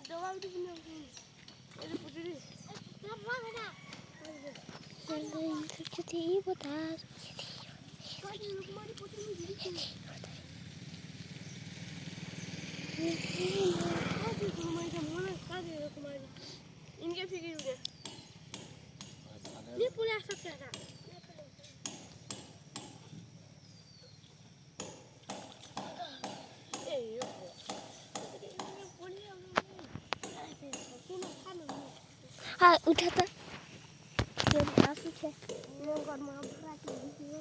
जवाब दीजिए अरे पुत्री कुछ ही बता हमारी पुत्री में गिरी थी तुम्हारी इनके फिक्र मुझे ये पूरे आ सकते हैं हाँ उठा था ये काफी है लोग और मां बुरा की वीडियो